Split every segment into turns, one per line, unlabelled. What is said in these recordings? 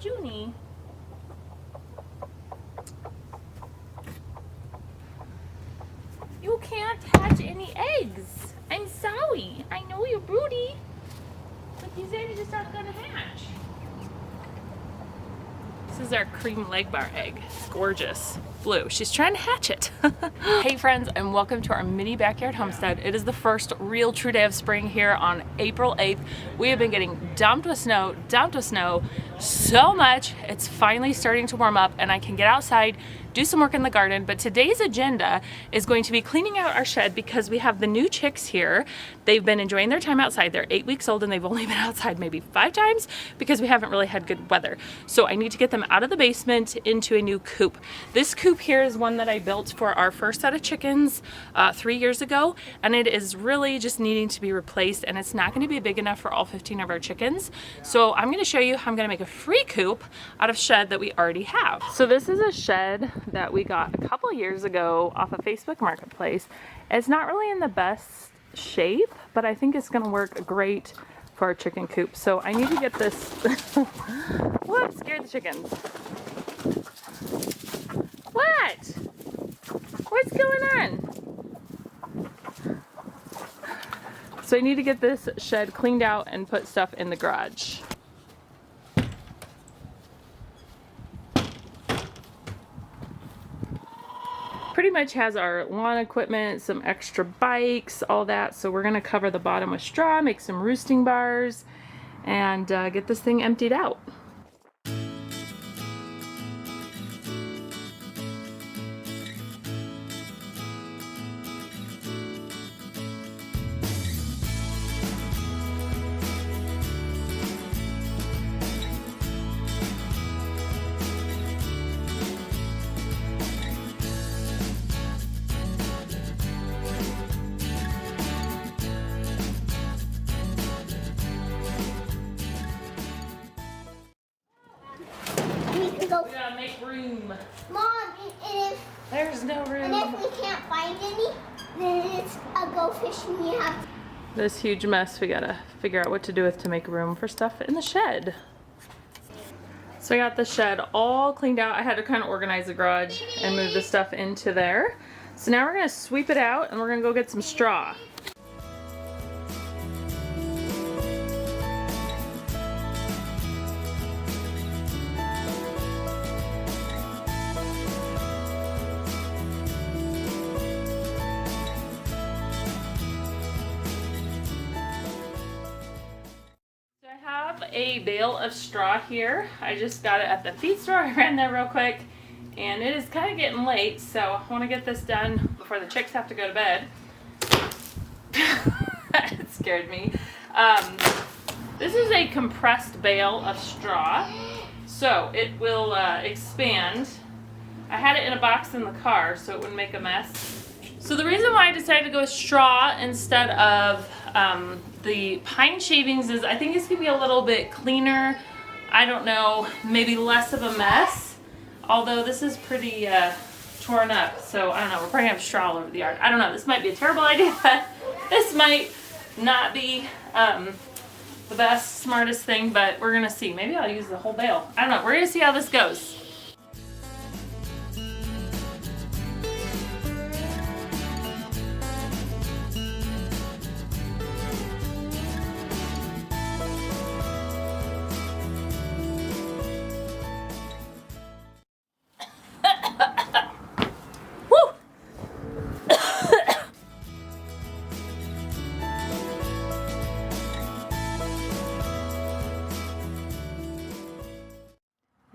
Junie. You can't hatch any eggs. I'm sorry. I know you're broody, but these eggs just aren't gonna hatch. This is our cream leg bar egg. It's gorgeous. Blue. She's trying to hatch it. Hey friends, and welcome to our mini backyard homestead. It is the first real true day of spring here on April 8th. We have been getting dumped with snow so much. It's finally starting to warm up and I can get outside, do some work in the garden, but today's agenda is going to be cleaning out our shed because we have the new chicks here. They've been enjoying their time outside. They're 8 weeks old and they've only been outside maybe 5 times because we haven't really had good weather. So I need to get them out of the basement into a new coop. This coop here is one that I built for our first set of chickens 3 years ago, and it is really just needing to be replaced, and it's not going to be big enough for all 15 of our chickens. So I'm going to show you how I'm going to make a free coop out of shed that we already have. So this is a shed that we got a couple years ago off of Facebook Marketplace. It's not really in the best shape, but I think it's going to work great for our chicken coop. So I need to get this. What? Scared the chickens. What? What's going on? So I need to get this shed cleaned out and put stuff in the garage. Pretty much has our lawn equipment, some extra bikes, all that. So we're gonna cover the bottom with straw, make some roosting bars, and get this thing emptied out.
We
gotta make room.
Mom, and if
There's no room.
And if we can't find any, then it's a go fishing. You have to.
This huge mess we gotta figure out what to do with to make room for stuff in the shed. So I got the shed all cleaned out. I had to kind of organize the garage and move the stuff into there. So now we're gonna sweep it out and we're gonna go get some straw. A bale of straw here. I just got it at the feed store. I ran there real quick and it is kind of getting late, so I want to get this done before the chicks have to go to bed. It scared me. This is a compressed bale of straw, so it will expand. I had it in a box in the car so it wouldn't make a mess. So the reason why I decided to go with straw instead of the pine shavings is I think it's gonna be a little bit cleaner. I don't know, maybe less of a mess. Although this is pretty torn up, so I don't know. We're probably gonna have straw all over the yard. I don't know. This might be a terrible idea. This might not be the best, smartest thing, but we're gonna see. Maybe I'll use the whole bale. I don't know. We're gonna see how this goes.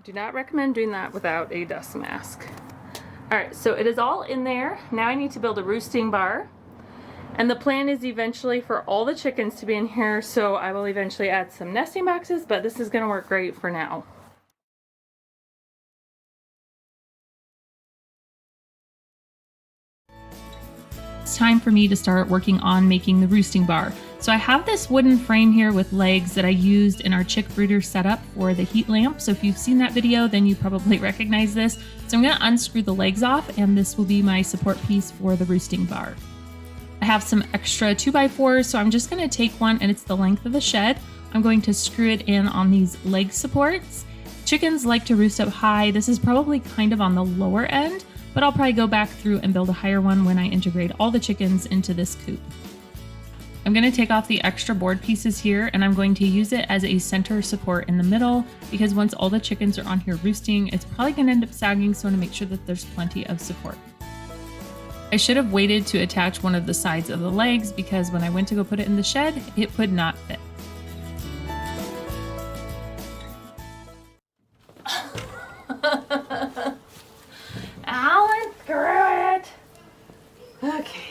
Do not recommend doing that without a dust mask. All right, so it is all in there. Now I need to build a roosting bar. And the plan is eventually for all the chickens to be in here, so I will eventually add some nesting boxes, but this is gonna work great for now.
It's time for me to start working on making the roosting bar. So I have this wooden frame here with legs that I used in our chick brooder setup for the heat lamp. So if you've seen that video, then you probably recognize this. So I'm gonna unscrew the legs off and this will be my support piece for the roosting bar. I have some extra 2x4s, so I'm just gonna take one and it's the length of the shed. I'm going to screw it in on these leg supports Chickens like to roost up high. This is probably kind of on the lower end, but I'll probably go back through and build a higher one when I integrate all the chickens into this coop. I'm going to take off the extra board pieces here, and I'm going to use it as a center support in the middle, because once all the chickens are on here roosting, it's probably going to end up sagging, so I want to make sure that there's plenty of support. I should have waited to attach one of the sides of the legs, because when I went to go put it in the shed, it would not fit.
Alan, screw it. Okay.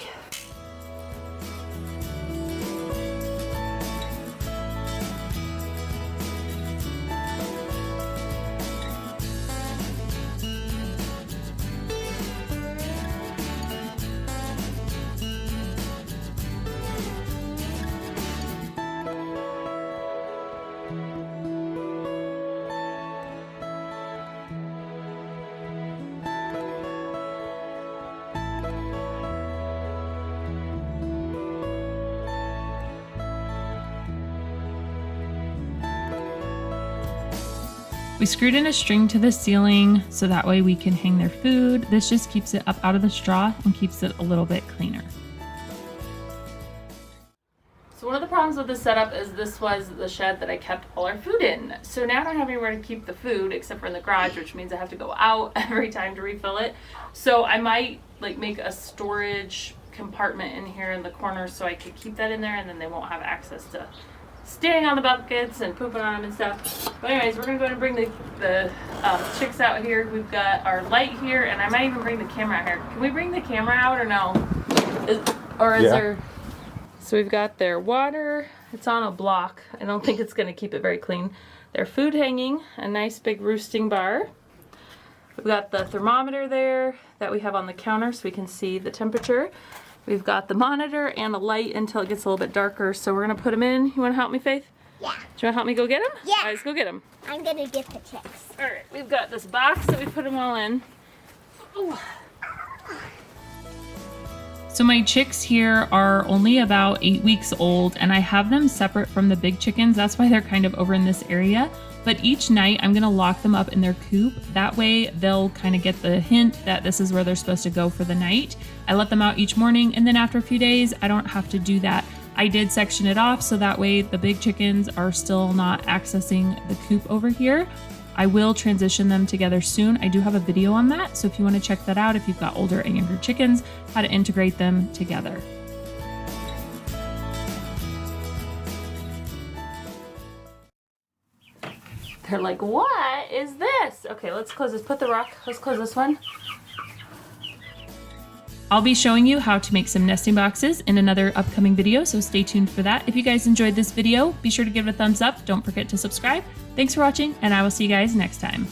We screwed in a string to the ceiling so that way we can hang their food. This just keeps it up out of the straw and keeps it a little bit cleaner.
So one of the problems with this setup is this was the shed that I kept all our food in. So now I don't have anywhere to keep the food except for in the garage, which means I have to go out every time to refill it. So I might like make a storage compartment in here in the corner so I could keep that in there, and then they won't have access to standing on the buckets and pooping on them and stuff. But anyways, we're gonna go ahead and bring the chicks out here. We've got our light here, and I might even bring the camera out here. Can we bring the camera out or no? Is there? So we've got their water. It's on a block. I don't think it's gonna keep it very clean. Their food hanging, a nice big roosting bar. We've got the thermometer there that we have on the counter so we can see the temperature. We've got the monitor and a light until it gets a little bit darker. So we're gonna put them in. You wanna help me, Faith?
Yeah.
Do you wanna help me go get them?
Yeah.
All right, let's go get them.
I'm gonna get the chicks.
All right, we've got this box that we put them all in. Ooh.
So my chicks here are only about 8 weeks old, and I have them separate from the big chickens. That's why they're kind of over in this area. But each night I'm gonna lock them up in their coop. That way they'll kind of get the hint that this is where they're supposed to go for the night. I let them out each morning, and then after a few days, I don't have to do that. I did section it off so that way the big chickens are still not accessing the coop over here. I will transition them together soon. I do have a video on that, so if you want to check that out, if you've got older and younger chickens, how to integrate them together.
They're like, what is this? Okay, let's close this. Put the rock. Let's close this one.
I'll be showing you how to make some nesting boxes in another upcoming video, so stay tuned for that. If you guys enjoyed this video, be sure to give it a thumbs up. Don't forget to subscribe. Thanks for watching, and I will see you guys next time.